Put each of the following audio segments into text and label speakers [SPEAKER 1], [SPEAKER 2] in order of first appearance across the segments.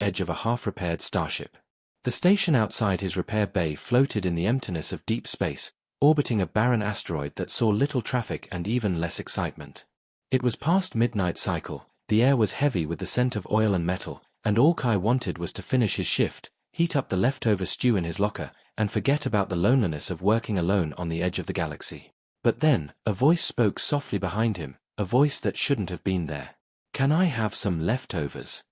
[SPEAKER 1] edge of a half-repaired starship. The station outside his repair bay floated in the emptiness of deep space, orbiting a barren asteroid that saw little traffic and even less excitement. It was past midnight cycle, the air was heavy with the scent of oil and metal, and all Kai wanted was to finish his shift, heat up the leftover stew in his locker, and forget about the loneliness of working alone on the edge of the galaxy. But then, a voice spoke softly behind him, a voice that shouldn't have been there. "Can I have some leftovers?"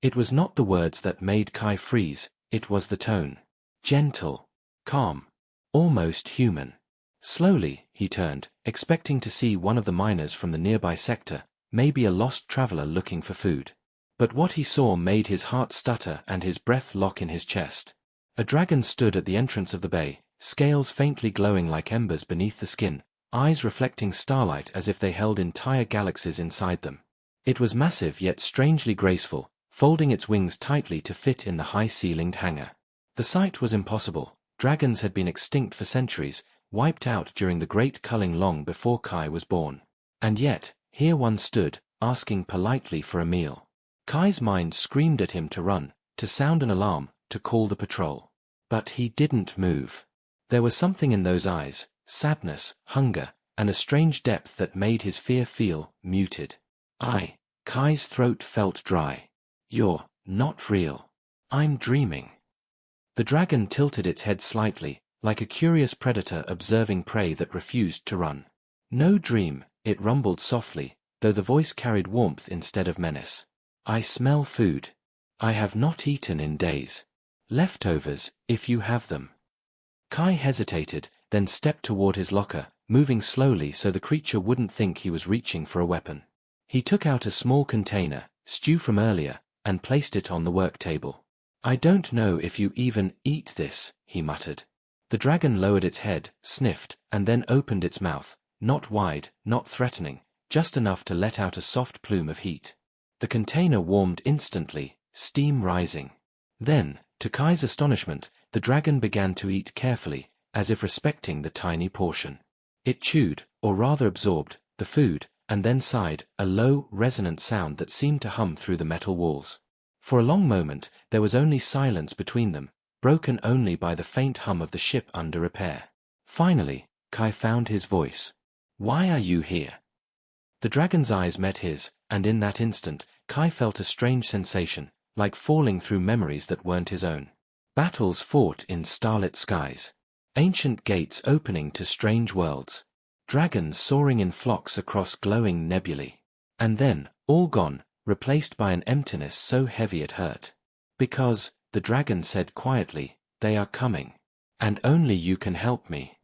[SPEAKER 1] It was not the words that made Kai freeze, it was the tone. Gentle, calm, almost human. Slowly, he turned, expecting to see one of the miners from the nearby sector, maybe a lost traveler looking for food. But what he saw made his heart stutter and his breath lock in his chest. A dragon stood at the entrance of the bay, scales faintly glowing like embers beneath the skin, eyes reflecting starlight as if they held entire galaxies inside them. It was massive yet strangely graceful, folding its wings tightly to fit in the high-ceilinged hangar. The sight was impossible. Dragons had been extinct for centuries, wiped out during the Great Culling long before Kai was born. And yet, here one stood, asking politely for a meal. Kai's mind screamed at him to run, to sound an alarm, to call the patrol. But he didn't move. There was something in those eyes, sadness, hunger, and a strange depth that made his fear feel muted. Kai's throat felt dry. "You're not real. I'm dreaming." The dragon tilted its head slightly, like a curious predator observing prey that refused to run. "No dream," it rumbled softly, though the voice carried warmth instead of menace. "I smell food. I have not eaten in days. Leftovers, if you have them." Kai hesitated, then stepped toward his locker, moving slowly so the creature wouldn't think he was reaching for a weapon. He took out a small container, stew from earlier, and placed it on the work table. "I don't know if you even eat this," he muttered. The dragon lowered its head, sniffed, and then opened its mouth, not wide, not threatening, just enough to let out a soft plume of heat. The container warmed instantly, steam rising. Then, to Kai's astonishment, the dragon began to eat carefully, as if respecting the tiny portion. It chewed, or rather absorbed, the food, and then sighed, a low, resonant sound that seemed to hum through the metal walls. For a long moment, there was only silence between them, broken only by the faint hum of the ship under repair. Finally, Kai found his voice. "Why are you here?" The dragon's eyes met his, and in that instant, Kai felt a strange sensation, like falling through memories that weren't his own. Battles fought in starlit skies. Ancient gates opening to strange worlds. Dragons soaring in flocks across glowing nebulae. And then, all gone, replaced by an emptiness so heavy it hurt. "Because," the dragon said quietly, "they are coming. And only you can help me."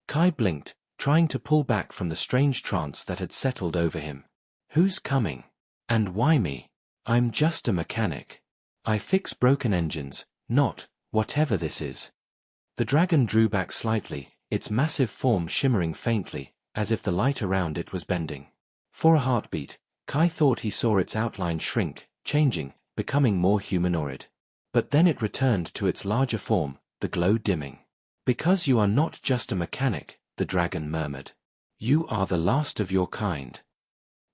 [SPEAKER 1] Kai blinked, trying to pull back from the strange trance that had settled over him. "Who's coming? And why me? I'm just a mechanic. I fix broken engines, not whatever this is." The dragon drew back slightly, its massive form shimmering faintly, as if the light around it was bending. For a heartbeat, Kai thought he saw its outline shrink, changing, becoming more humanoid. But then it returned to its larger form, the glow dimming. "Because you are not just a mechanic," the dragon murmured. "You are the last of your kind."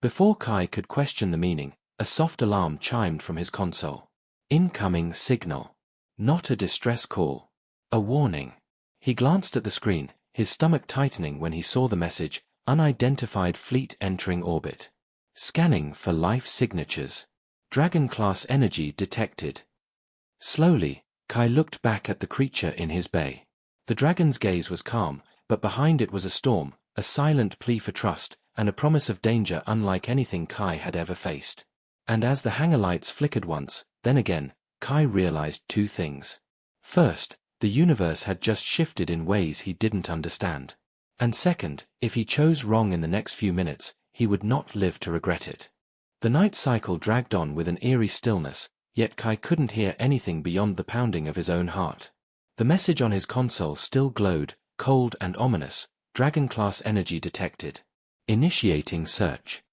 [SPEAKER 1] Before Kai could question the meaning, a soft alarm chimed from his console. Incoming signal. Not a distress call. A warning. He glanced at the screen, his stomach tightening when he saw the message, "Unidentified fleet entering orbit. Scanning for life signatures. Dragon-class energy detected." Slowly, Kai looked back at the creature in his bay. The dragon's gaze was calm, but behind it was a storm, a silent plea for trust, and a promise of danger unlike anything Kai had ever faced. And as the hangar lights flickered once, then again, Kai realized two things. First, the universe had just shifted in ways he didn't understand. And second, if he chose wrong in the next few minutes, he would not live to regret it. The night cycle dragged on with an eerie stillness, yet Kai couldn't hear anything beyond the pounding of his own heart. The message on his console still glowed, cold and ominous, Dragon-class energy detected. Initiating search.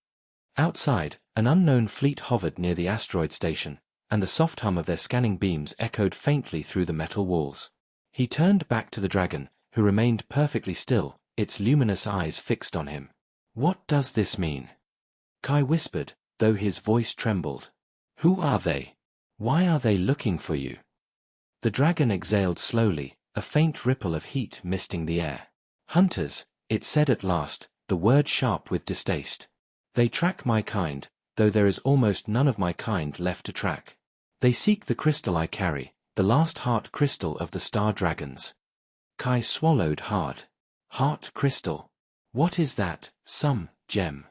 [SPEAKER 1] Outside, an unknown fleet hovered near the asteroid station, and the soft hum of their scanning beams echoed faintly through the metal walls. He turned back to the dragon, who remained perfectly still, its luminous eyes fixed on him. "What does this mean?" Kai whispered, though his voice trembled. "Who are they?" Why are they looking for you? The dragon exhaled slowly, a faint ripple of heat misting the air. Hunters, it said at last, the word sharp with distaste. They track my kind, though there is almost none of my kind left to track. They seek the crystal I carry, the last heart crystal of the star dragons. Kai swallowed hard. Heart crystal. What is that? Some gem.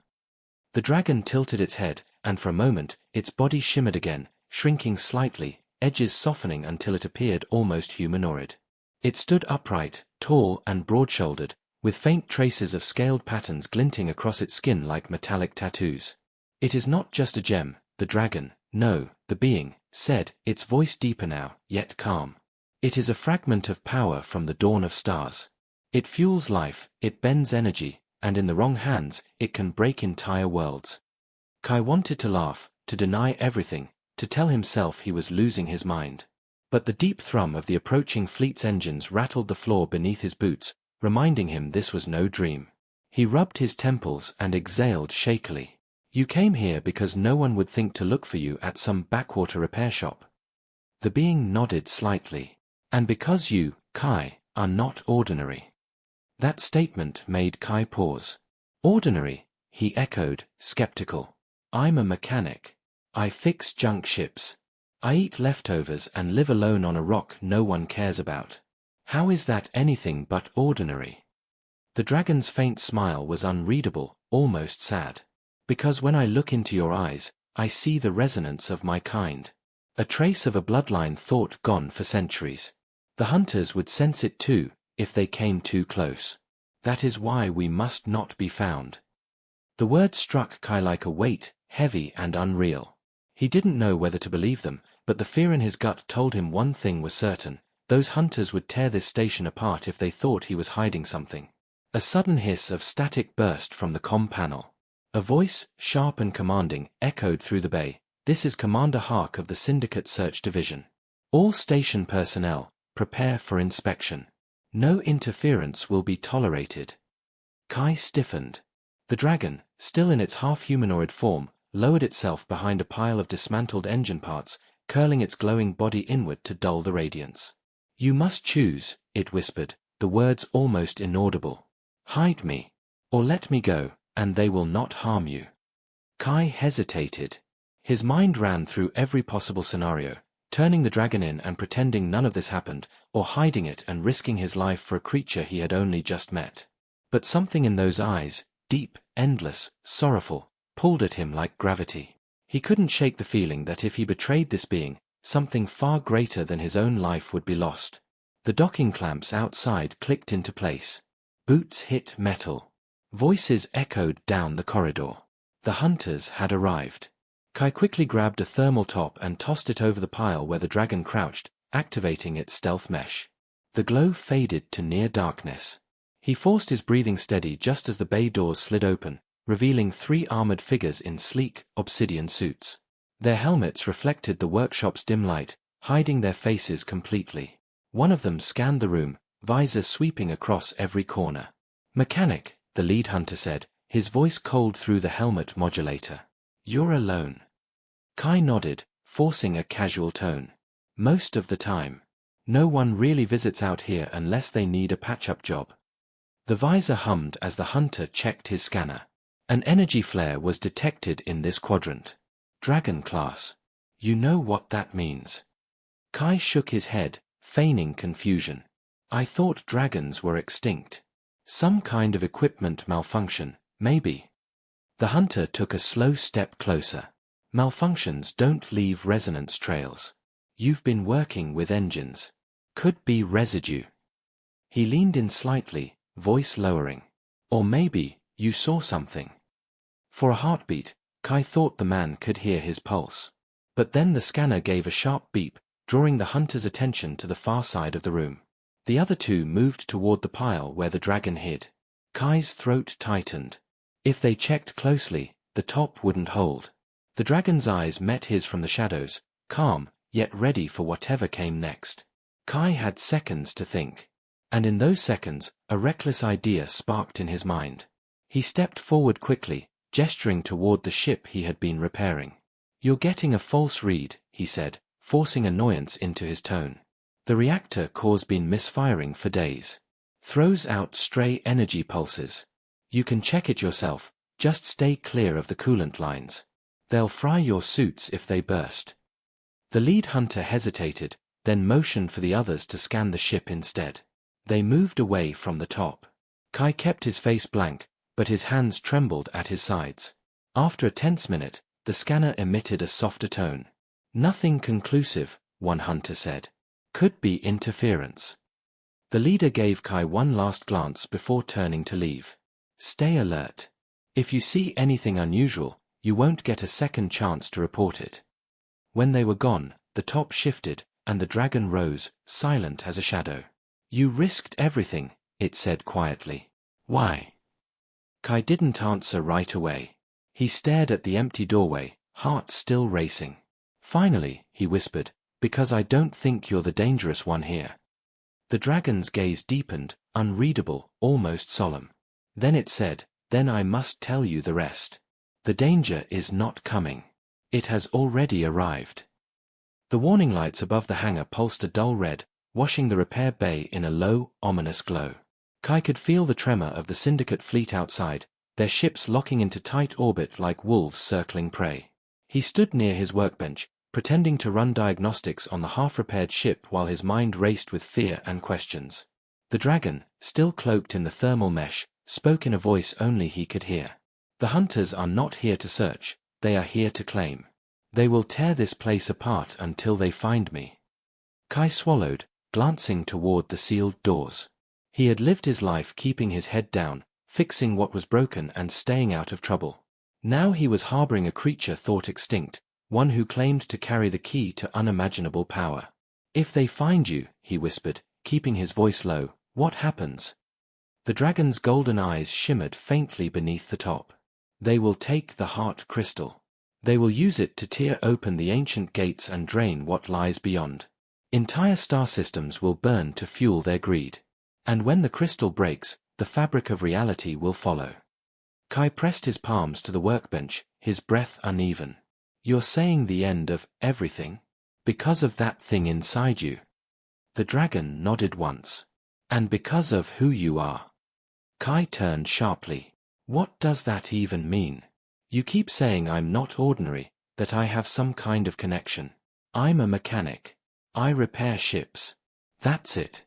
[SPEAKER 1] The dragon tilted its head, and for a moment, its body shimmered again, shrinking slightly, edges softening until it appeared almost humanoid. It stood upright, tall and broad-shouldered, with faint traces of scaled patterns glinting across its skin like metallic tattoos. It is not just a gem, the dragon, no, the being, said, its voice deeper now, yet calm. It is a fragment of power from the dawn of stars. It fuels life, it bends energy, and in the wrong hands, it can break entire worlds. Kai wanted to laugh, to deny everything, to tell himself he was losing his mind. But the deep thrum of the approaching fleet's engines rattled the floor beneath his boots, reminding him this was no dream. He rubbed his temples and exhaled shakily. You came here because no one would think to look for you at some backwater repair shop. The being nodded slightly. And because you, Kai, are not ordinary. That statement made Kai pause. Ordinary, he echoed, skeptical. I'm a mechanic. I fix junk ships. I eat leftovers and live alone on a rock no one cares about. How is that anything but ordinary? The dragon's faint smile was unreadable, almost sad. Because when I look into your eyes, I see the resonance of my kind. A trace of a bloodline thought gone for centuries. The hunters would sense it too, if they came too close. That is why we must not be found. The words struck Kai like a weight, heavy and unreal. He didn't know whether to believe them, but the fear in his gut told him one thing was certain. Those hunters would tear this station apart if they thought he was hiding something. A sudden hiss of static burst from the comm panel. A voice, sharp and commanding, echoed through the bay. This is Commander Hark of the Syndicate Search Division. All station personnel, prepare for inspection. No interference will be tolerated. Kai stiffened. The dragon, still in its half-humanoid form, lowered itself behind a pile of dismantled engine parts, curling its glowing body inward to dull the radiance. You must choose, it whispered, the words almost inaudible. Hide me, or let me go, and they will not harm you. Kai hesitated. His mind ran through every possible scenario, turning the dragon in and pretending none of this happened, or hiding it and risking his life for a creature he had only just met. But something in those eyes, deep, endless, sorrowful, pulled at him like gravity. He couldn't shake the feeling that if he betrayed this being, something far greater than his own life would be lost. The docking clamps outside clicked into place. Boots hit metal. Voices echoed down the corridor. The hunters had arrived. Kai quickly grabbed a thermal top and tossed it over the pile where the dragon crouched, activating its stealth mesh. The glow faded to near darkness. He forced his breathing steady just as the bay doors slid open, revealing 3 armored figures in sleek, obsidian suits. Their helmets reflected the workshop's dim light, hiding their faces completely. One of them scanned the room, visor sweeping across every corner. Mechanic, the lead hunter said, his voice cold through the helmet modulator. You're alone. Kai nodded, forcing a casual tone. Most of the time. No one really visits out here unless they need a patch-up job. The visor hummed as the hunter checked his scanner. An energy flare was detected in this quadrant. Dragon class. You know what that means. Kai shook his head, feigning confusion. I thought dragons were extinct. Some kind of equipment malfunction, maybe. The hunter took a slow step closer. Malfunctions don't leave resonance trails. You've been working with engines. Could be residue. He leaned in slightly, voice lowering. Or maybe, you saw something. For a heartbeat, Kai thought the man could hear his pulse. But then the scanner gave a sharp beep, drawing the hunter's attention to the far side of the room. The other 2 moved toward the pile where the dragon hid. Kai's throat tightened. If they checked closely, the top wouldn't hold. The dragon's eyes met his from the shadows, calm, yet ready for whatever came next. Kai had seconds to think. And in those seconds, a reckless idea sparked in his mind. He stepped forward quickly, gesturing toward the ship he had been repairing. You're getting a false read, he said, forcing annoyance into his tone. The reactor core's been misfiring for days. Throws out stray energy pulses. You can check it yourself, just stay clear of the coolant lines. They'll fry your suits if they burst. The lead hunter hesitated, then motioned for the others to scan the ship instead. They moved away from the top. Kai kept his face blank, but his hands trembled at his sides. After a tense minute, the scanner emitted a softer tone. Nothing conclusive, one hunter said. Could be interference. The leader gave Kai one last glance before turning to leave. Stay alert. If you see anything unusual, you won't get a second chance to report it. When they were gone, the top shifted, and the dragon rose, silent as a shadow. You risked everything, it said quietly. Why? Kai didn't answer right away. He stared at the empty doorway, heart still racing. Finally, he whispered, because I don't think you're the dangerous one here. The dragon's gaze deepened, unreadable, almost solemn. Then it said, then I must tell you the rest. The danger is not coming. It has already arrived. The warning lights above the hangar pulsed a dull red, washing the repair bay in a low, ominous glow. Kai could feel the tremor of the Syndicate fleet outside, their ships locking into tight orbit like wolves circling prey. He stood near his workbench, pretending to run diagnostics on the half-repaired ship while his mind raced with fear and questions. The dragon, still cloaked in the thermal mesh, spoke in a voice only he could hear. The hunters are not here to search, they are here to claim. They will tear this place apart until they find me. Kai swallowed, glancing toward the sealed doors. He had lived his life keeping his head down, fixing what was broken and staying out of trouble. Now he was harboring a creature thought extinct, one who claimed to carry the key to unimaginable power. If they find you, he whispered, keeping his voice low, what happens? The dragon's golden eyes shimmered faintly beneath the top. They will take the heart crystal. They will use it to tear open the ancient gates and drain what lies beyond. Entire star systems will burn to fuel their greed. And when the crystal breaks, the fabric of reality will follow. Kai pressed his palms to the workbench, his breath uneven. You're saying the end of everything? Because of that thing inside you? The dragon nodded once. And because of who you are? Kai turned sharply. What does that even mean? You keep saying I'm not ordinary, that I have some kind of connection. I'm a mechanic. I repair ships. That's it.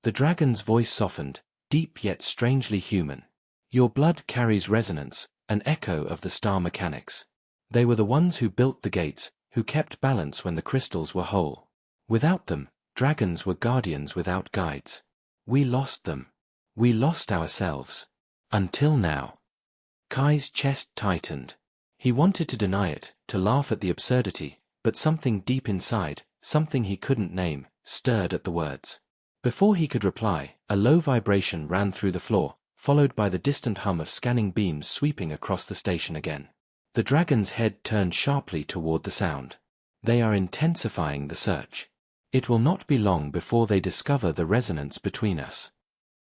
[SPEAKER 1] The dragon's voice softened, deep yet strangely human. Your blood carries resonance, an echo of the star mechanics. They were the ones who built the gates, who kept balance when the crystals were whole. Without them, dragons were guardians without guides. We lost them. We lost ourselves. Until now. Kai's chest tightened. He wanted to deny it, to laugh at the absurdity, but something deep inside, something he couldn't name, stirred at the words. Before he could reply, a low vibration ran through the floor, followed by the distant hum of scanning beams sweeping across the station again. The dragon's head turned sharply toward the sound. They are intensifying the search. It will not be long before they discover the resonance between us.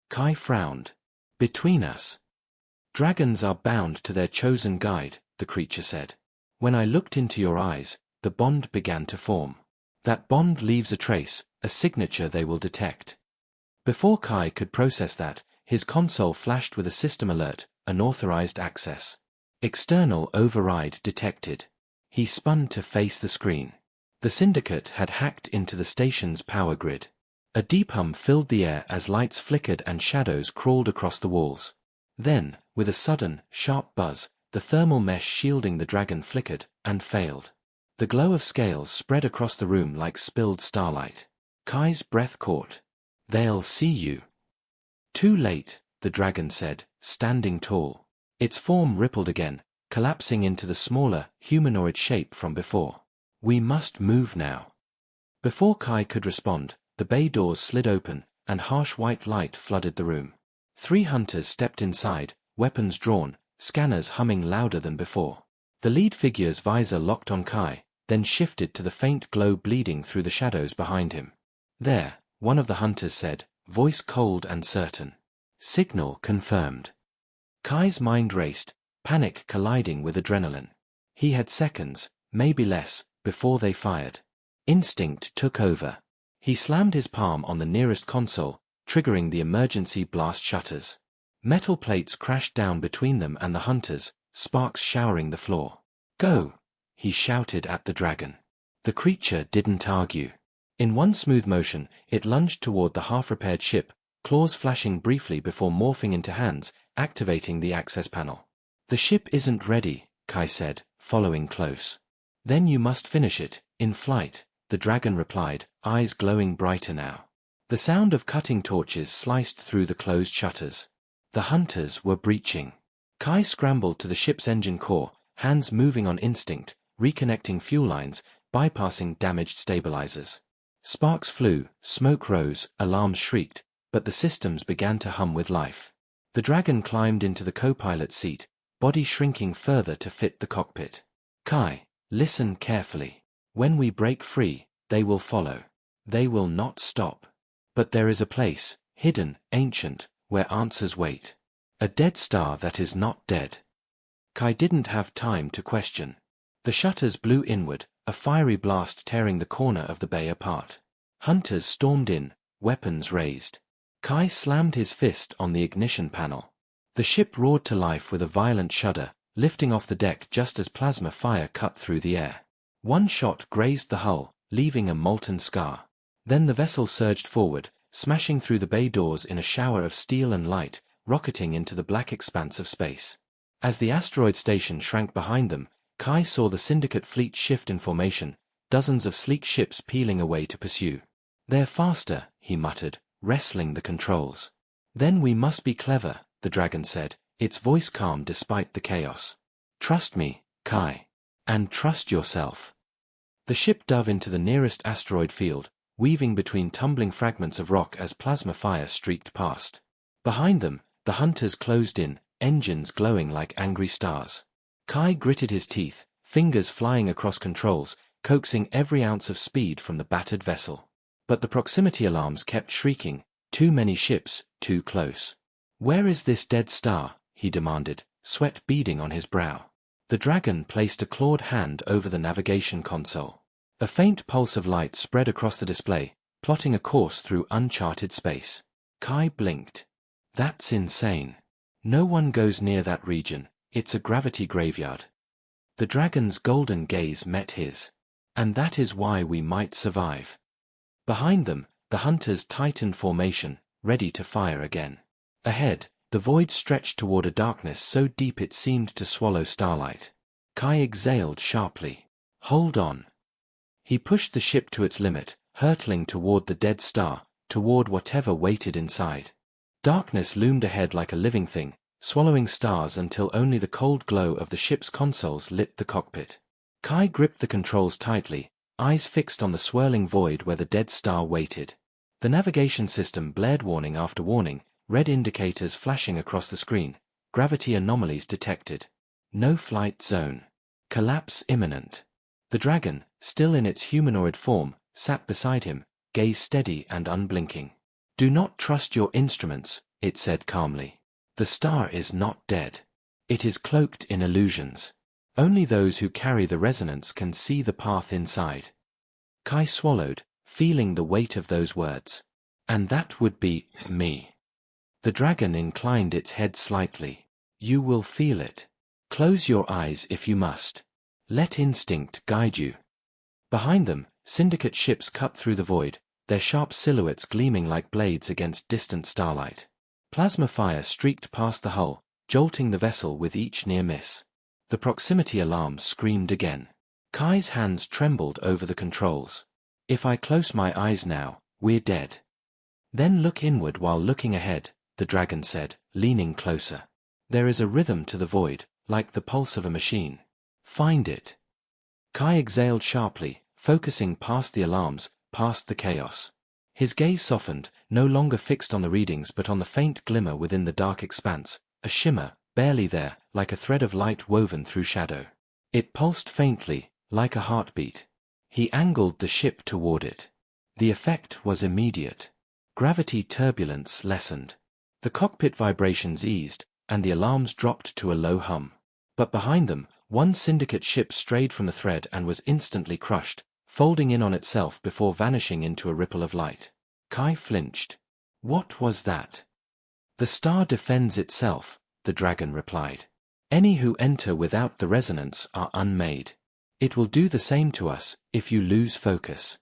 [SPEAKER 1] Kai frowned. Between us? Dragons are bound to their chosen guide, the creature said. When I looked into your eyes, the bond began to form. That bond leaves a trace, a signature they will detect. Before Kai could process that, his console flashed with a system alert, unauthorized access. External override detected. He spun to face the screen. The Syndicate had hacked into the station's power grid. A deep hum filled the air as lights flickered and shadows crawled across the walls. Then, with a sudden, sharp buzz, the thermal mesh shielding the dragon flickered, and failed. The glow of scales spread across the room like spilled starlight. Kai's breath caught. They'll see you. Too late, the dragon said, standing tall. Its form rippled again, collapsing into the smaller, humanoid shape from before. We must move now. Before Kai could respond, the bay doors slid open, and harsh white light flooded the room. 3 hunters stepped inside, weapons drawn, scanners humming louder than before. The lead figure's visor locked on Kai, then shifted to the faint glow bleeding through the shadows behind him. There, one of the hunters said, voice cold and certain. Signal confirmed. Kai's mind raced, panic colliding with adrenaline. He had seconds, maybe less, before they fired. Instinct took over. He slammed his palm on the nearest console, triggering the emergency blast shutters. Metal plates crashed down between them and the hunters, sparks showering the floor. "Go!" he shouted at the dragon. The creature didn't argue. In one smooth motion, it lunged toward the half-repaired ship, claws flashing briefly before morphing into hands, activating the access panel. "The ship isn't ready," Kai said, following close. "Then you must finish it, in flight," the dragon replied, eyes glowing brighter now. The sound of cutting torches sliced through the closed shutters. The hunters were breaching. Kai scrambled to the ship's engine core, hands moving on instinct, reconnecting fuel lines, bypassing damaged stabilizers. Sparks flew, smoke rose, alarms shrieked, but the systems began to hum with life. The dragon climbed into the co-pilot seat, body shrinking further to fit the cockpit. "Kai, listen carefully. When we break free, they will follow. They will not stop. But there is a place, hidden, ancient, where answers wait. A dead star that is not dead." Kai didn't have time to question. The shutters blew inward, a fiery blast tearing the corner of the bay apart. Hunters stormed in, weapons raised. Kai slammed his fist on the ignition panel. The ship roared to life with a violent shudder, lifting off the deck just as plasma fire cut through the air. One shot grazed the hull, leaving a molten scar. Then the vessel surged forward, smashing through the bay doors in a shower of steel and light, rocketing into the black expanse of space. As the asteroid station shrank behind them, Kai saw the Syndicate fleet shift in formation, dozens of sleek ships peeling away to pursue. "They're faster," he muttered, wrestling the controls. "Then we must be clever," the dragon said, its voice calm despite the chaos. "Trust me, Kai. And trust yourself." The ship dove into the nearest asteroid field, weaving between tumbling fragments of rock as plasma fire streaked past. Behind them, the hunters closed in, engines glowing like angry stars. Kai gritted his teeth, fingers flying across controls, coaxing every ounce of speed from the battered vessel. But the proximity alarms kept shrieking, too many ships, too close. "Where is this dead star?" he demanded, sweat beading on his brow. The dragon placed a clawed hand over the navigation console. A faint pulse of light spread across the display, plotting a course through uncharted space. Kai blinked. "That's insane. No one goes near that region, it's a gravity graveyard." The dragon's golden gaze met his. "And that is why we might survive." Behind them, the hunters tightened formation, ready to fire again. Ahead, the void stretched toward a darkness so deep it seemed to swallow starlight. Kai exhaled sharply. "Hold on." He pushed the ship to its limit, hurtling toward the dead star, toward whatever waited inside. Darkness loomed ahead like a living thing, swallowing stars until only the cold glow of the ship's consoles lit the cockpit. Kai gripped the controls tightly, eyes fixed on the swirling void where the dead star waited. The navigation system blared warning after warning, red indicators flashing across the screen, gravity anomalies detected. No flight zone. Collapse imminent. The dragon, still in its humanoid form, sat beside him, gaze steady and unblinking. "Do not trust your instruments," it said calmly. "The star is not dead. It is cloaked in illusions. Only those who carry the resonance can see the path inside." Kai swallowed, feeling the weight of those words. "And that would be me." The dragon inclined its head slightly. "You will feel it. Close your eyes if you must. Let instinct guide you." Behind them, Syndicate ships cut through the void, their sharp silhouettes gleaming like blades against distant starlight. Plasma fire streaked past the hull, jolting the vessel with each near miss. The proximity alarm screamed again. Kai's hands trembled over the controls. "If I close my eyes now, we're dead." "Then look inward while looking ahead," the dragon said, leaning closer. "There is a rhythm to the void, like the pulse of a machine. Find it." Kai exhaled sharply, focusing past the alarms, past the chaos. His gaze softened, no longer fixed on the readings but on the faint glimmer within the dark expanse, a shimmer, barely there, like a thread of light woven through shadow. It pulsed faintly, like a heartbeat. He angled the ship toward it. The effect was immediate. Gravity turbulence lessened. The cockpit vibrations eased, and the alarms dropped to a low hum. But behind them, one Syndicate ship strayed from the thread and was instantly crushed, folding in on itself before vanishing into a ripple of light. Kai flinched. What was that? The star defends itself, the dragon replied. Any who enter without the resonance are unmade. It will do the same to us if you lose focus.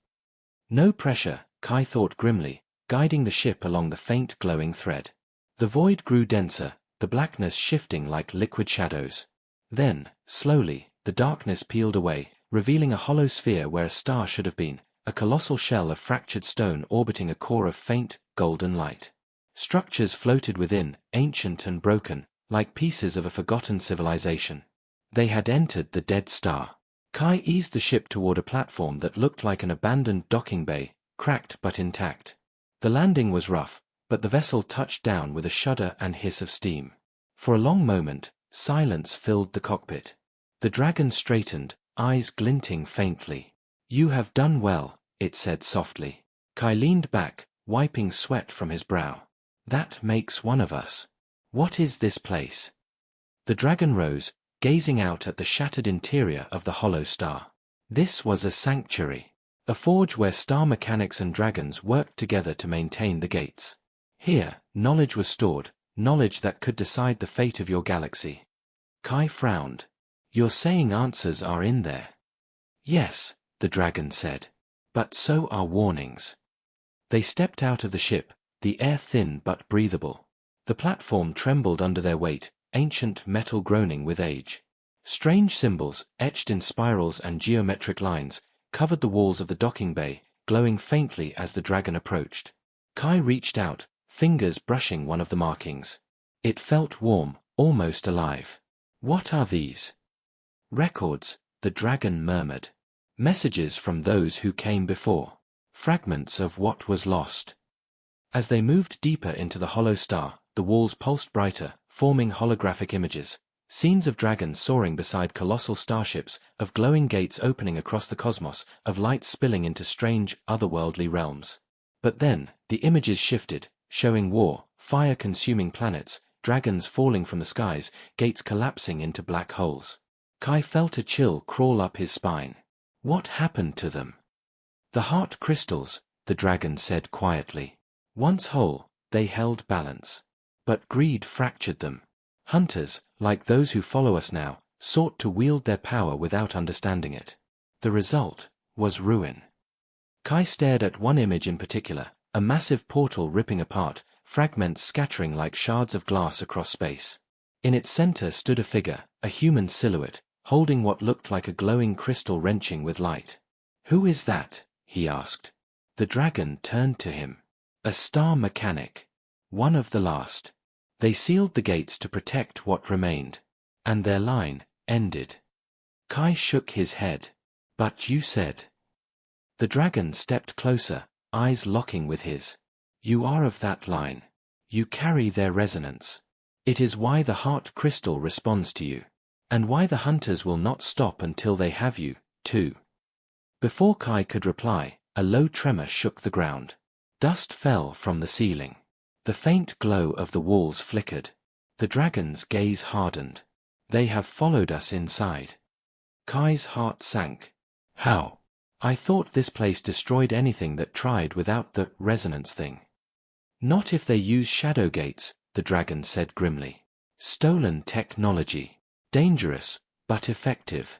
[SPEAKER 1] No pressure, Kai thought grimly, guiding the ship along the faint glowing thread. The void grew denser, the blackness shifting like liquid shadows. Then, slowly, the darkness peeled away, revealing a hollow sphere where a star should have been, a colossal shell of fractured stone orbiting a core of faint, golden light. Structures floated within, ancient and broken, like pieces of a forgotten civilization. They had entered the dead star. Kai eased the ship toward a platform that looked like an abandoned docking bay, cracked but intact. The landing was rough, but the vessel touched down with a shudder and hiss of steam. For a long moment, silence filled the cockpit. The dragon straightened, eyes glinting faintly. You have done well, it said softly. Kai leaned back, wiping sweat from his brow. That makes one of us. What is this place? The dragon rose, gazing out at the shattered interior of the hollow star. This was a sanctuary, a forge where star mechanics and dragons worked together to maintain the gates. Here, knowledge was stored, knowledge that could decide the fate of your galaxy. Kai frowned. You're saying answers are in there? Yes, the dragon said. But so are warnings. They stepped out of the ship, the air thin but breathable. The platform trembled under their weight, ancient metal groaning with age. Strange symbols, etched in spirals and geometric lines, covered the walls of the docking bay, glowing faintly as the dragon approached. Kai reached out, fingers brushing one of the markings. It felt warm, almost alive. What are these? Records, the dragon murmured. Messages from those who came before. Fragments of what was lost. As they moved deeper into the hollow star, the walls pulsed brighter, forming holographic images. Scenes of dragons soaring beside colossal starships, of glowing gates opening across the cosmos, of light spilling into strange, otherworldly realms. But then, the images shifted, showing war, fire-consuming planets, dragons falling from the skies, gates collapsing into black holes. Kai felt a chill crawl up his spine. What happened to them? The heart crystals, the dragon said quietly. Once whole, they held balance. But greed fractured them. Hunters, like those who follow us now, sought to wield their power without understanding it. The result was ruin. Kai stared at one image in particular, a massive portal ripping apart, fragments scattering like shards of glass across space. In its center stood a figure, a human silhouette, holding what looked like a glowing crystal wrenching with light. Who is that? He asked. The dragon turned to him. A star mechanic. One of the last. They sealed the gates to protect what remained. And their line ended. Kai shook his head. But you said. The dragon stepped closer, eyes locking with his. You are of that line. You carry their resonance. It is why the heart crystal responds to you. And why the hunters will not stop until they have you, too. Before Kai could reply, a low tremor shook the ground. Dust fell from the ceiling. The faint glow of the walls flickered. The dragon's gaze hardened. They have followed us inside. Kai's heart sank. How? I thought this place destroyed anything that tried without the resonance thing. Not if they use shadow gates, the dragon said grimly. Stolen technology. Dangerous, but effective.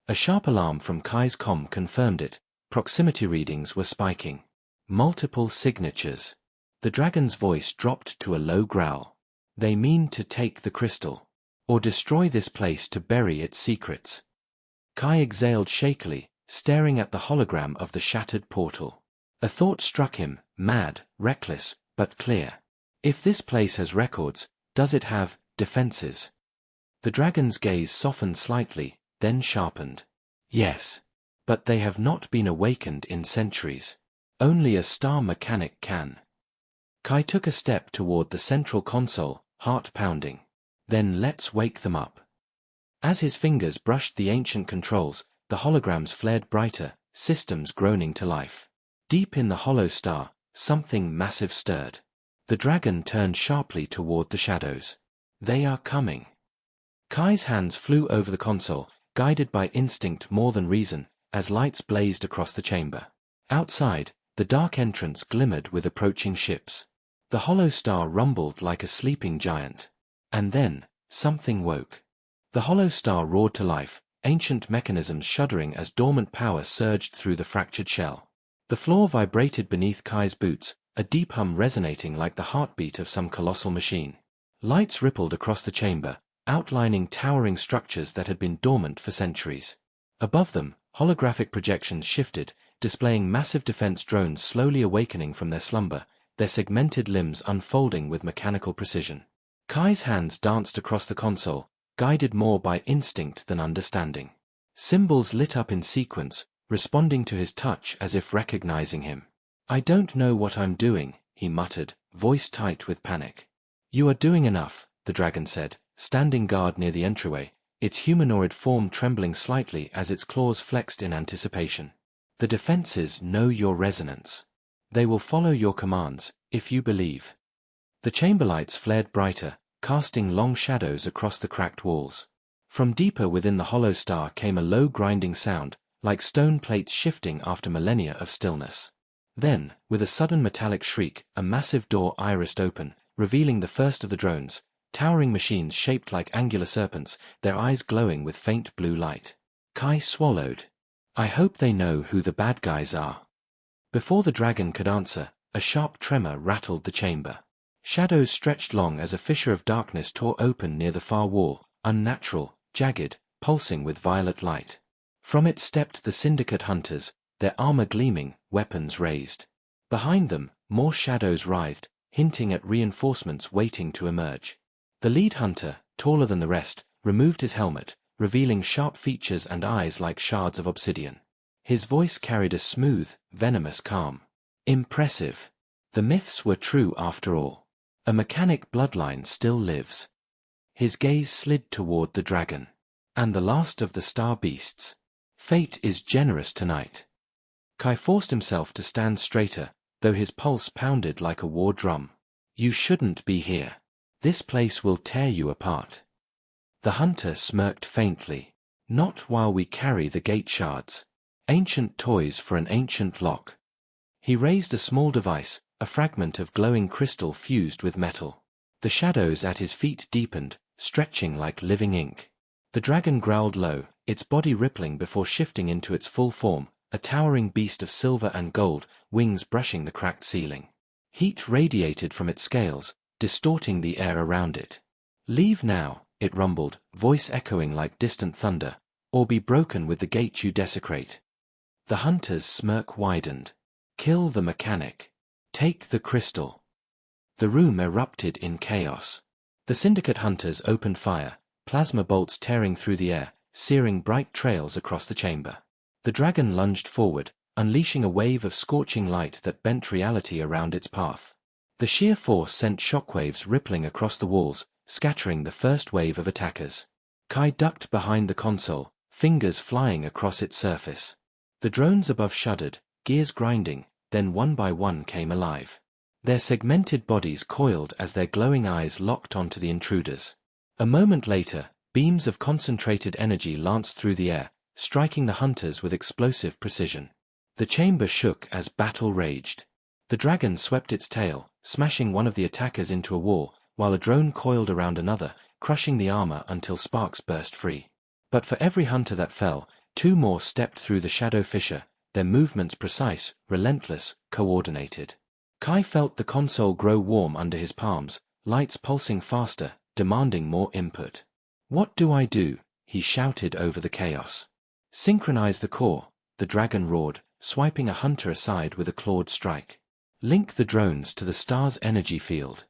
[SPEAKER 1] A sharp alarm from Kai's comm confirmed it. Proximity readings were spiking. Multiple signatures. The dragon's voice dropped to a low growl. They mean to take the crystal. Or destroy this place to bury its secrets. Kai exhaled shakily, staring at the hologram of the shattered portal. A thought struck him, mad, reckless, but clear. If this place has records, does it have defenses? The dragon's gaze softened slightly, then sharpened. Yes. But they have not been awakened in centuries. Only a star mechanic can. Kai took a step toward the central console, heart pounding. Then let's wake them up. As his fingers brushed the ancient controls, the holograms flared brighter, systems groaning to life. Deep in the hollow star, something massive stirred. The dragon turned sharply toward the shadows. They are coming. Kai's hands flew over the console, guided by instinct more than reason, as lights blazed across the chamber. Outside, the dark entrance glimmered with approaching ships. The hollow star rumbled like a sleeping giant. And then, something woke. The hollow star roared to life, ancient mechanisms shuddering as dormant power surged through the fractured shell. The floor vibrated beneath Kai's boots, a deep hum resonating like the heartbeat of some colossal machine. Lights rippled across the chamber, outlining towering structures that had been dormant for centuries. Above them, holographic projections shifted, displaying massive defense drones slowly awakening from their slumber, their segmented limbs unfolding with mechanical precision. Kai's hands danced across the console, guided more by instinct than understanding. Symbols lit up in sequence, responding to his touch as if recognizing him. "I don't know what I'm doing," he muttered, voice tight with panic. "You are doing enough," the dragon said, standing guard near the entryway, its humanoid form trembling slightly as its claws flexed in anticipation. "The defenses know your resonance. They will follow your commands, if you believe." The chamber lights flared brighter, casting long shadows across the cracked walls. From deeper within the hollow star came a low grinding sound, like stone plates shifting after millennia of stillness. Then, with a sudden metallic shriek, a massive door irised open, revealing the first of the drones, towering machines shaped like angular serpents, their eyes glowing with faint blue light. Kai swallowed. "I hope they know who the bad guys are." Before the dragon could answer, a sharp tremor rattled the chamber. Shadows stretched long as a fissure of darkness tore open near the far wall, unnatural, jagged, pulsing with violet light. From it stepped the syndicate hunters, their armor gleaming, weapons raised. Behind them, more shadows writhed, hinting at reinforcements waiting to emerge. The lead hunter, taller than the rest, removed his helmet, revealing sharp features and eyes like shards of obsidian. His voice carried a smooth, venomous calm. "Impressive. The myths were true after all. A mechanic bloodline still lives." His gaze slid toward the dragon. "And the last of the star beasts. Fate is generous tonight." Kai forced himself to stand straighter, though his pulse pounded like a war drum. "You shouldn't be here. This place will tear you apart." The hunter smirked faintly. "Not while we carry the gate shards. Ancient toys for an ancient lock." He raised a small device, a fragment of glowing crystal fused with metal. The shadows at his feet deepened, stretching like living ink. The dragon growled low, its body rippling before shifting into its full form, a towering beast of silver and gold, wings brushing the cracked ceiling. Heat radiated from its scales, distorting the air around it. "Leave now," it rumbled, voice echoing like distant thunder, "or be broken with the gate you desecrate." The hunter's smirk widened. "Kill the mechanic. Take the crystal." The room erupted in chaos. The syndicate hunters opened fire, plasma bolts tearing through the air, searing bright trails across the chamber. The dragon lunged forward, unleashing a wave of scorching light that bent reality around its path. The sheer force sent shockwaves rippling across the walls, scattering the first wave of attackers. Kai ducked behind the console, fingers flying across its surface. The drones above shuddered, gears grinding, then one by one came alive. Their segmented bodies coiled as their glowing eyes locked onto the intruders. A moment later, beams of concentrated energy lanced through the air, striking the hunters with explosive precision. The chamber shook as battle raged. The dragon swept its tail, smashing one of the attackers into a wall, while a drone coiled around another, crushing the armor until sparks burst free. But for every hunter that fell, two more stepped through the shadow fissure, their movements precise, relentless, coordinated. Kai felt the console grow warm under his palms, lights pulsing faster, demanding more input. "What do I do?" he shouted over the chaos. "Synchronize the core," the dragon roared, swiping a hunter aside with a clawed strike. "Link the drones to the star's energy field."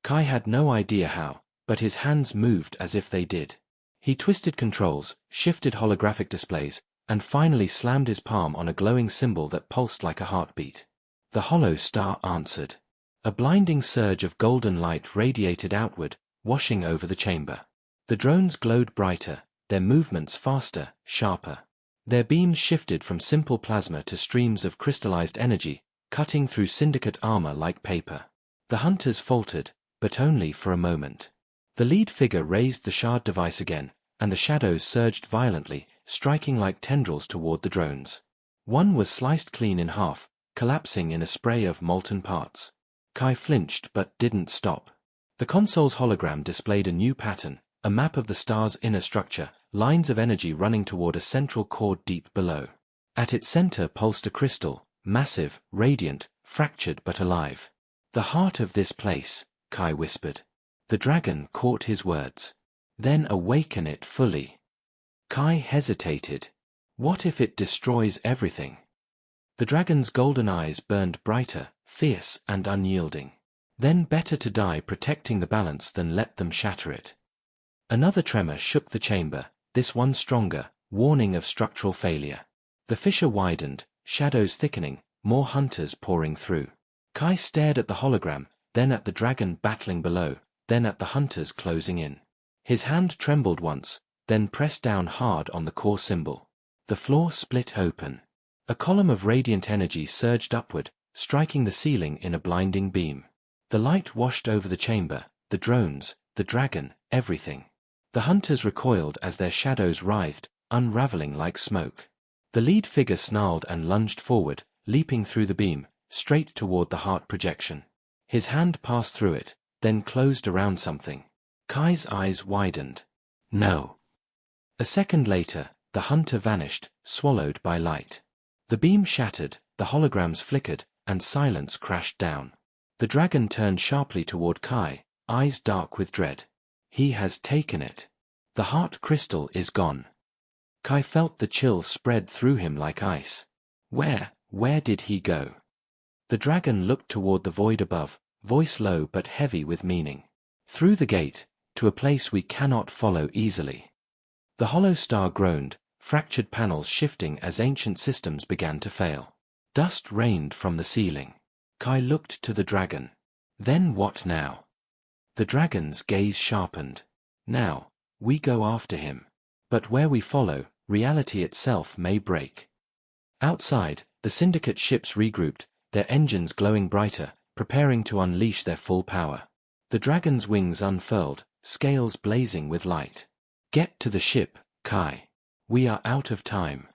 [SPEAKER 1] Kai had no idea how, but his hands moved as if they did. He twisted controls, shifted holographic displays, and finally slammed his palm on a glowing symbol that pulsed like a heartbeat. The hollow star answered. A blinding surge of golden light radiated outward, washing over the chamber. The drones glowed brighter, their movements faster, sharper. Their beams shifted from simple plasma to streams of crystallized energy, cutting through syndicate armor like paper. The hunters faltered, but only for a moment. The lead figure raised the shard device again, and the shadows surged violently, striking like tendrils toward the drones. One was sliced clean in half, collapsing in a spray of molten parts. Kai flinched but didn't stop. The console's hologram displayed a new pattern, a map of the star's inner structure, lines of energy running toward a central core deep below. At its center pulsed a crystal, massive, radiant, fractured but alive. "The heart of this place," Kai whispered. The dragon caught his words. "Then awaken it fully." Kai hesitated. What if it destroys everything? The dragon's golden eyes burned brighter, fierce and unyielding. Then better to die protecting the balance than let them shatter it. Another tremor shook the chamber, this one stronger, warning of structural failure. The fissure widened, shadows thickening, more hunters pouring through. Kai stared at the hologram, then at the dragon battling below, then at the hunters closing in. His hand trembled once, then pressed down hard on the core symbol. The floor split open. A column of radiant energy surged upward, striking the ceiling in a blinding beam. The light washed over the chamber, the drones, the dragon, everything. The hunters recoiled as their shadows writhed, unraveling like smoke. The lead figure snarled and lunged forward, leaping through the beam, straight toward the heart projection. His hand passed through it, then closed around something. Kai's eyes widened. No. A second later, the hunter vanished, swallowed by light. The beam shattered, the holograms flickered, and silence crashed down. The dragon turned sharply toward Kai, eyes dark with dread. He has taken it. The heart crystal is gone. Kai felt the chill spread through him like ice. Where did he go? The dragon looked toward the void above, voice low but heavy with meaning. Through the gate, to a place we cannot follow easily. The hollow star groaned, fractured panels shifting as ancient systems began to fail. Dust rained from the ceiling. Kai looked to the dragon. Then what now? The dragon's gaze sharpened. Now, we go after him. But where we follow, reality itself may break. Outside, the syndicate ships regrouped, their engines glowing brighter, preparing to unleash their full power. The dragon's wings unfurled, scales blazing with light. Get to the ship, Kai. We are out of time.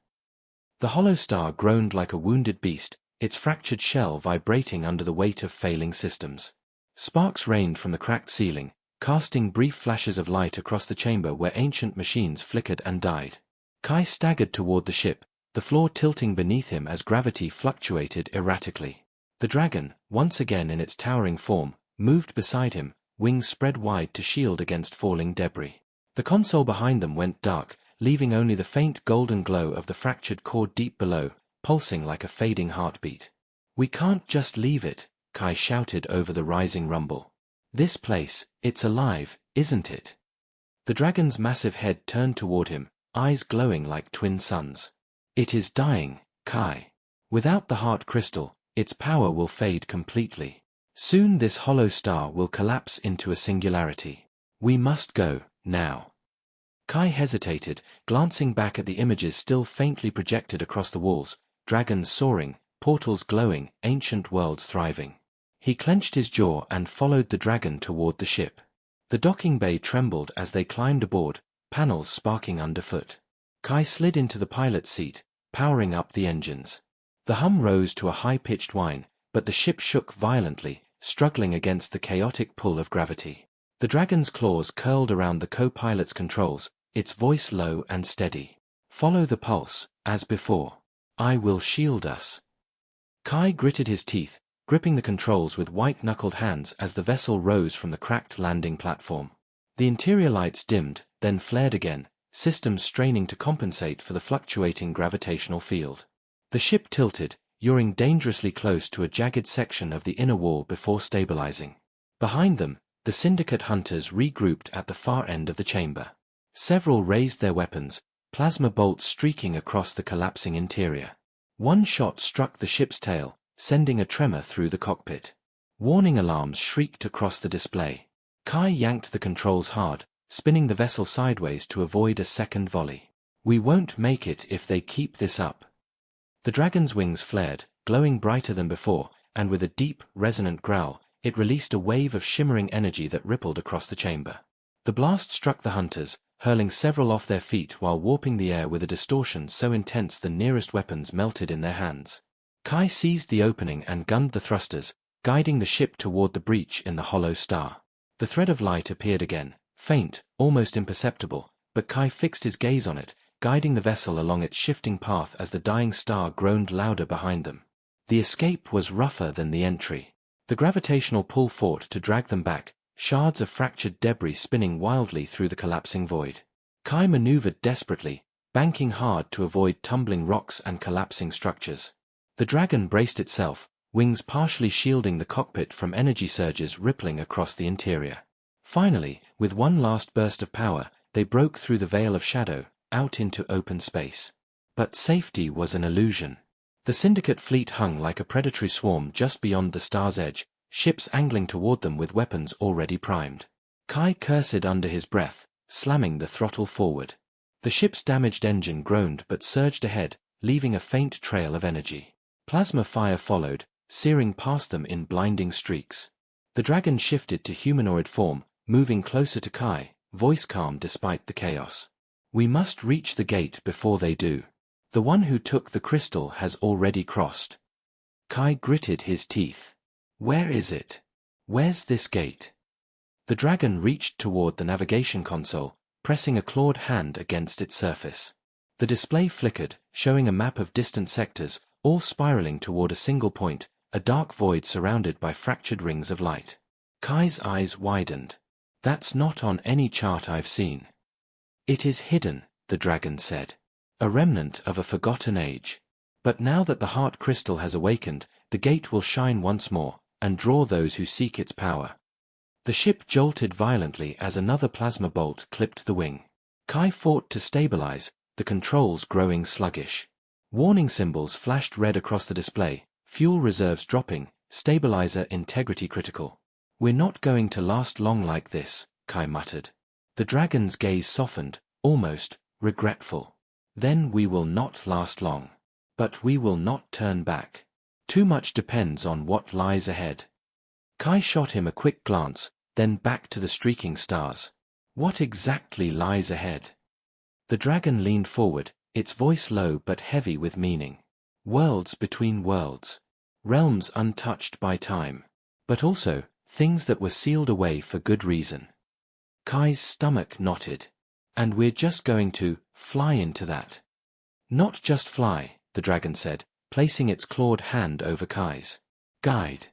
[SPEAKER 1] The hollow star groaned like a wounded beast, its fractured shell vibrating under the weight of failing systems. Sparks rained from the cracked ceiling, casting brief flashes of light across the chamber where ancient machines flickered and died. Kai staggered toward the ship, the floor tilting beneath him as gravity fluctuated erratically. The dragon, once again in its towering form, moved beside him, wings spread wide to shield against falling debris. The console behind them went dark, leaving only the faint golden glow of the fractured core deep below, pulsing like a fading heartbeat. "We can't just leave it," Kai shouted over the rising rumble. "This place, it's alive, isn't it?" The dragon's massive head turned toward him, eyes glowing like twin suns. "It is dying, Kai. Without the heart crystal, its power will fade completely. Soon this hollow star will collapse into a singularity. We must go, now." Kai hesitated, glancing back at the images still faintly projected across the walls, dragons soaring, portals glowing, ancient worlds thriving. He clenched his jaw and followed the dragon toward the ship. The docking bay trembled as they climbed aboard, panels sparking underfoot. Kai slid into the pilot's seat, powering up the engines. The hum rose to a high-pitched whine, but the ship shook violently, struggling against the chaotic pull of gravity. The dragon's claws curled around the co-pilot's controls, its voice low and steady. "Follow the pulse, as before. I will shield us." Kai gritted his teeth, gripping the controls with white-knuckled hands as the vessel rose from the cracked landing platform. The interior lights dimmed, then flared again, systems straining to compensate for the fluctuating gravitational field. The ship tilted, yawing dangerously close to a jagged section of the inner wall before stabilizing. Behind them, the syndicate hunters regrouped at the far end of the chamber. Several raised their weapons, plasma bolts streaking across the collapsing interior. One shot struck the ship's tail, sending a tremor through the cockpit. Warning alarms shrieked across the display. Kai yanked the controls hard, spinning the vessel sideways to avoid a second volley. "We won't make it if they keep this up." The dragon's wings flared, glowing brighter than before, and with a deep, resonant growl, it released a wave of shimmering energy that rippled across the chamber. The blast struck the hunters, hurling several off their feet while warping the air with a distortion so intense the nearest weapons melted in their hands. Kai seized the opening and gunned the thrusters, guiding the ship toward the breach in the hollow star. The thread of light appeared again, faint, almost imperceptible, but Kai fixed his gaze on it, guiding the vessel along its shifting path as the dying star groaned louder behind them. The escape was rougher than the entry. The gravitational pull fought to drag them back, shards of fractured debris spinning wildly through the collapsing void. Kai maneuvered desperately, banking hard to avoid tumbling rocks and collapsing structures. The dragon braced itself, wings partially shielding the cockpit from energy surges rippling across the interior. Finally, with one last burst of power, they broke through the veil of shadow, out into open space. But safety was an illusion. The Syndicate fleet hung like a predatory swarm just beyond the star's edge, ships angling toward them with weapons already primed. Kai cursed under his breath, slamming the throttle forward. The ship's damaged engine groaned but surged ahead, leaving a faint trail of energy. Plasma fire followed, searing past them in blinding streaks. The dragon shifted to humanoid form, moving closer to Kai, voice calm despite the chaos. "We must reach the gate before they do. The one who took the crystal has already crossed." Kai gritted his teeth. "Where is it? Where's this gate?" The dragon reached toward the navigation console, pressing a clawed hand against its surface. The display flickered, showing a map of distant sectors, all spiraling toward a single point, a dark void surrounded by fractured rings of light. Kai's eyes widened. "That's not on any chart I've seen." "It is hidden," the dragon said. "A remnant of a forgotten age. But now that the heart crystal has awakened, the gate will shine once more, and draw those who seek its power." The ship jolted violently as another plasma bolt clipped the wing. Kai fought to stabilize, the controls growing sluggish. Warning symbols flashed red across the display, fuel reserves dropping, stabilizer integrity critical. "We're not going to last long like this," Kai muttered. The dragon's gaze softened, almost regretful. "Then we will not last long. But we will not turn back. Too much depends on what lies ahead." Kai shot him a quick glance, then back to the streaking stars. "What exactly lies ahead?" The dragon leaned forward, its voice low but heavy with meaning. "Worlds between worlds. Realms untouched by time. But also, things that were sealed away for good reason." Kai's stomach knotted. "And we're just going to fly into that." "Not just fly," the dragon said, placing its clawed hand over Kai's. "Guide."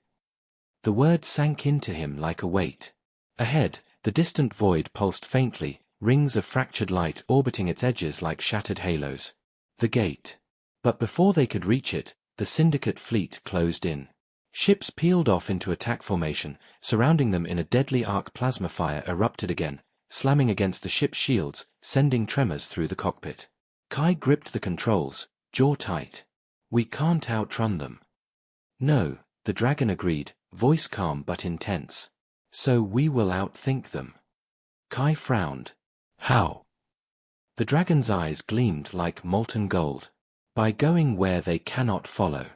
[SPEAKER 1] The word sank into him like a weight. Ahead, the distant void pulsed faintly, rings of fractured light orbiting its edges like shattered halos. The gate. But before they could reach it, the Syndicate fleet closed in. Ships peeled off into attack formation, surrounding them in a deadly arc. Plasma fire erupted again, slamming against the ship's shields, sending tremors through the cockpit. Kai gripped the controls, jaw tight. "We can't outrun them." "No," the dragon agreed, voice calm but intense. "So we will outthink them." Kai frowned. "How?" The dragon's eyes gleamed like molten gold. "By going where they cannot follow."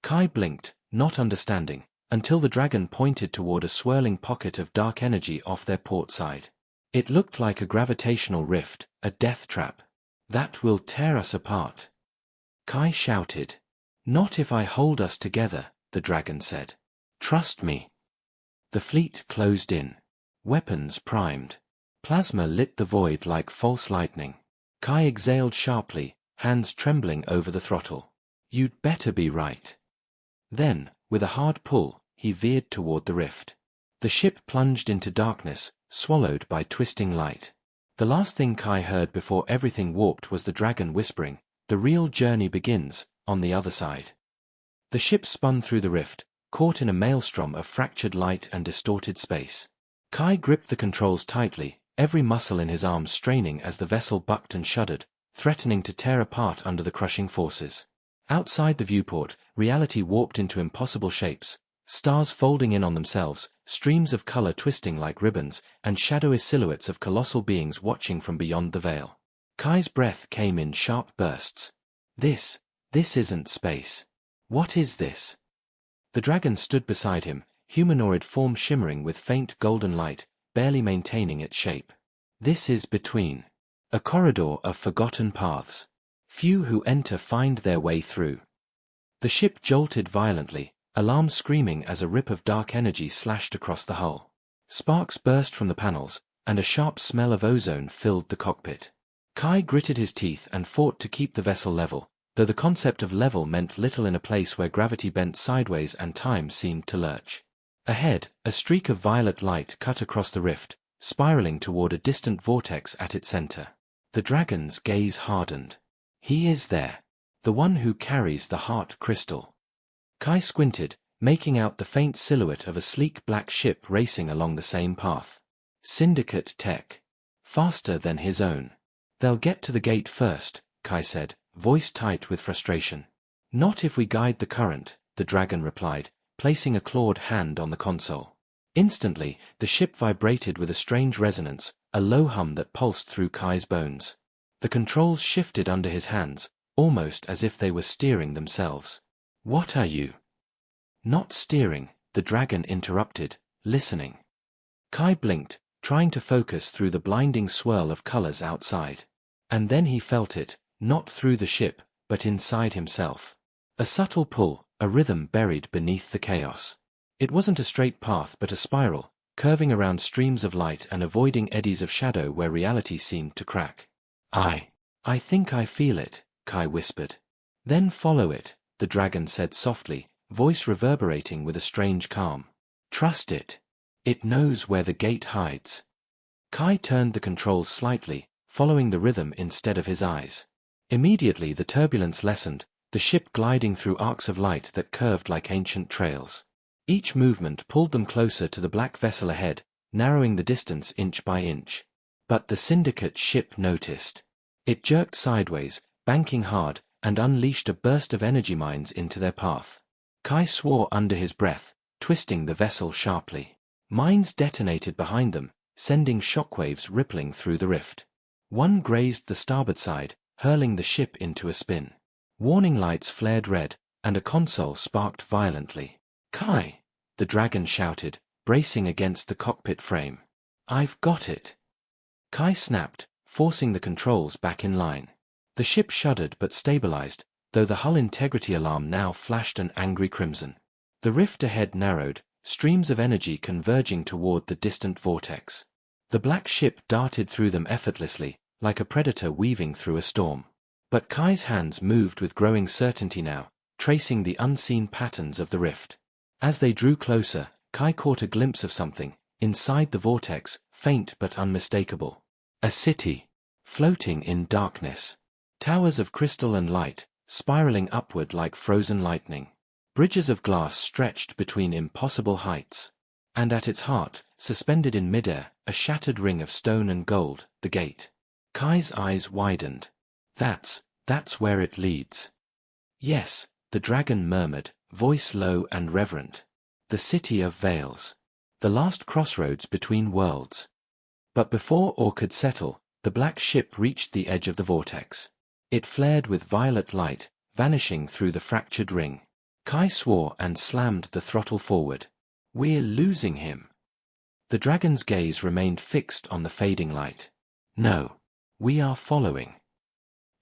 [SPEAKER 1] Kai blinked, not understanding, until the dragon pointed toward a swirling pocket of dark energy off their port side. It looked like a gravitational rift, a death trap. "That will tear us apart." Kai shouted. "Not if I hold us together," the dragon said. "Trust me." The fleet closed in. Weapons primed. Plasma lit the void like false lightning. Kai exhaled sharply, hands trembling over the throttle. "You'd better be right." Then, with a hard pull, he veered toward the rift. The ship plunged into darkness, swallowed by twisting light. The last thing Kai heard before everything warped was the dragon whispering, "The real journey begins, on the other side." The ship spun through the rift, caught in a maelstrom of fractured light and distorted space. Kai gripped the controls tightly, every muscle in his arms straining as the vessel bucked and shuddered, threatening to tear apart under the crushing forces. Outside the viewport, reality warped into impossible shapes, stars folding in on themselves, streams of color twisting like ribbons, and shadowy silhouettes of colossal beings watching from beyond the veil. Kai's breath came in sharp bursts. This isn't space. What is this?" The dragon stood beside him, humanoid form shimmering with faint golden light, barely maintaining its shape. This is between. A corridor of forgotten paths. Few who enter find their way through. The ship jolted violently, alarms screaming as a rip of dark energy slashed across the hull. Sparks burst from the panels, and a sharp smell of ozone filled the cockpit. Kai gritted his teeth and fought to keep the vessel level, though the concept of level meant little in a place where gravity bent sideways and time seemed to lurch. Ahead, a streak of violet light cut across the rift, spiraling toward a distant vortex at its center. The dragon's gaze hardened. He is there. The one who carries the heart crystal. Kai squinted, making out the faint silhouette of a sleek black ship racing along the same path. Syndicate tech. Faster than his own. They'll get to the gate first, Kai said, voice tight with frustration. Not if we guide the current, the dragon replied, placing a clawed hand on the console. Instantly, the ship vibrated with a strange resonance, a low hum that pulsed through Kai's bones. The controls shifted under his hands, almost as if they were steering themselves. What are you? Not steering, the dragon interrupted, listening. Kai blinked, trying to focus through the blinding swirl of colors outside. And then he felt it, not through the ship, but inside himself. A subtle pull, a rhythm buried beneath the chaos. It wasn't a straight path but a spiral, curving around streams of light and avoiding eddies of shadow where reality seemed to crack. I think I feel it, Kai whispered. Then follow it, the dragon said softly, voice reverberating with a strange calm. Trust it. It knows where the gate hides. Kai turned the controls slightly, following the rhythm instead of his eyes. Immediately the turbulence lessened, the ship gliding through arcs of light that curved like ancient trails. Each movement pulled them closer to the black vessel ahead, narrowing the distance inch by inch. But the syndicate ship noticed. It jerked sideways, banking hard, and unleashed a burst of energy mines into their path. Kai swore under his breath, twisting the vessel sharply. Mines detonated behind them, sending shockwaves rippling through the rift. One grazed the starboard side, hurling the ship into a spin. Warning lights flared red, and a console sparked violently. Kai! The dragon shouted, bracing against the cockpit frame. I've got it! Kai snapped, forcing the controls back in line. The ship shuddered but stabilized, though the hull integrity alarm now flashed an angry crimson. The rift ahead narrowed, streams of energy converging toward the distant vortex. The black ship darted through them effortlessly, like a predator weaving through a storm. But Kai's hands moved with growing certainty now, tracing the unseen patterns of the rift. As they drew closer, Kai caught a glimpse of something, inside the vortex, faint but unmistakable. A city, floating in darkness. Towers of crystal and light, spiraling upward like frozen lightning. Bridges of glass stretched between impossible heights. And at its heart, suspended in midair, a shattered ring of stone and gold, the gate. Kai's eyes widened. That's where it leads. Yes, the dragon murmured, voice low and reverent. The city of veils. The last crossroads between worlds. But before Orc could settle, the black ship reached the edge of the vortex. It flared with violet light, vanishing through the fractured ring. Kai swore and slammed the throttle forward. We're losing him. The dragon's gaze remained fixed on the fading light. No. We are following.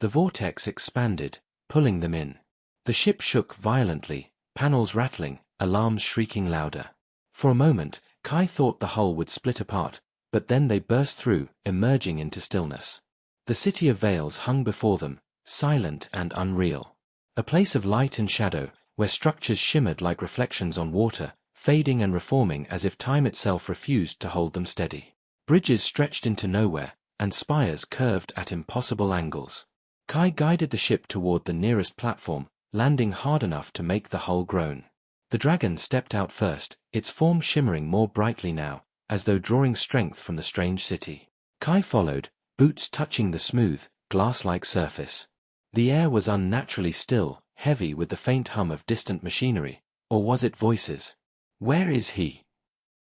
[SPEAKER 1] The vortex expanded, pulling them in. The ship shook violently, panels rattling, alarms shrieking louder. For a moment, Kai thought the hull would split apart, but then they burst through, emerging into stillness. The city of veils hung before them, silent and unreal. A place of light and shadow, where structures shimmered like reflections on water, fading and reforming as if time itself refused to hold them steady. Bridges stretched into nowhere, and spires curved at impossible angles. Kai guided the ship toward the nearest platform, landing hard enough to make the hull groan. The dragon stepped out first, its form shimmering more brightly now, as though drawing strength from the strange city. Kai followed, boots touching the smooth, glass-like surface. The air was unnaturally still, heavy with the faint hum of distant machinery, or was it voices? Where is he?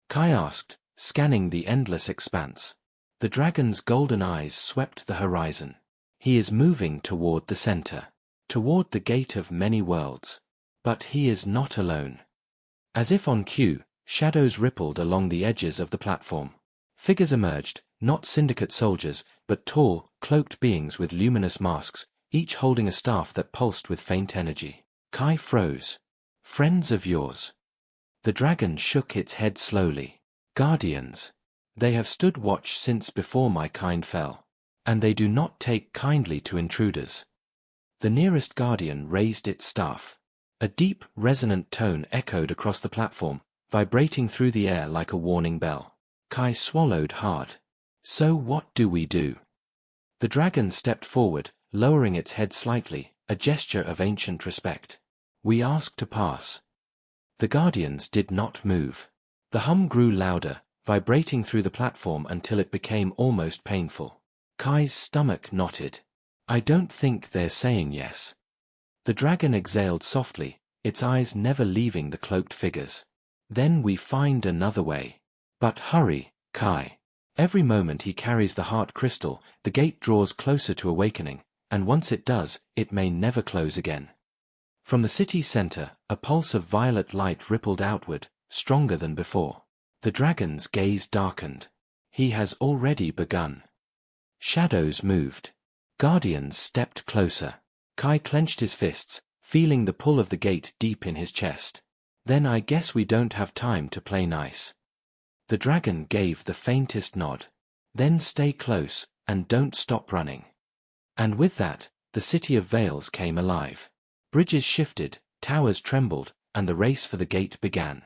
[SPEAKER 1] Kai asked, scanning the endless expanse. The dragon's golden eyes swept the horizon. He is moving toward the center, toward the gate of many worlds. But he is not alone. As if on cue, shadows rippled along the edges of the platform. Figures emerged, Not syndicate soldiers, but tall, cloaked beings with luminous masks, each holding a staff that pulsed with faint energy. Kai froze. Friends of yours. The dragon shook its head slowly. Guardians. They have stood watch since before my kind fell. And they do not take kindly to intruders. The nearest guardian raised its staff. A deep, resonant tone echoed across the platform, vibrating through the air like a warning bell. Kai swallowed hard. So what do we do? The dragon stepped forward, lowering its head slightly, a gesture of ancient respect. We ask to pass. The guardians did not move. The hum grew louder, vibrating through the platform until it became almost painful. Kai's stomach knotted. I don't think they're saying yes. The dragon exhaled softly, its eyes never leaving the cloaked figures. Then we find another way. But hurry, Kai. Every moment he carries the heart crystal, the gate draws closer to awakening, and once it does, it may never close again. From the city's center, a pulse of violet light rippled outward, stronger than before. The dragon's gaze darkened. He has already begun. Shadows moved. Guardians stepped closer. Kai clenched his fists, feeling the pull of the gate deep in his chest. Then I guess we don't have time to play nice. The dragon gave the faintest nod. Then stay close, and don't stop running. And with that, the city of Veils came alive. Bridges shifted, towers trembled, and the race for the gate began.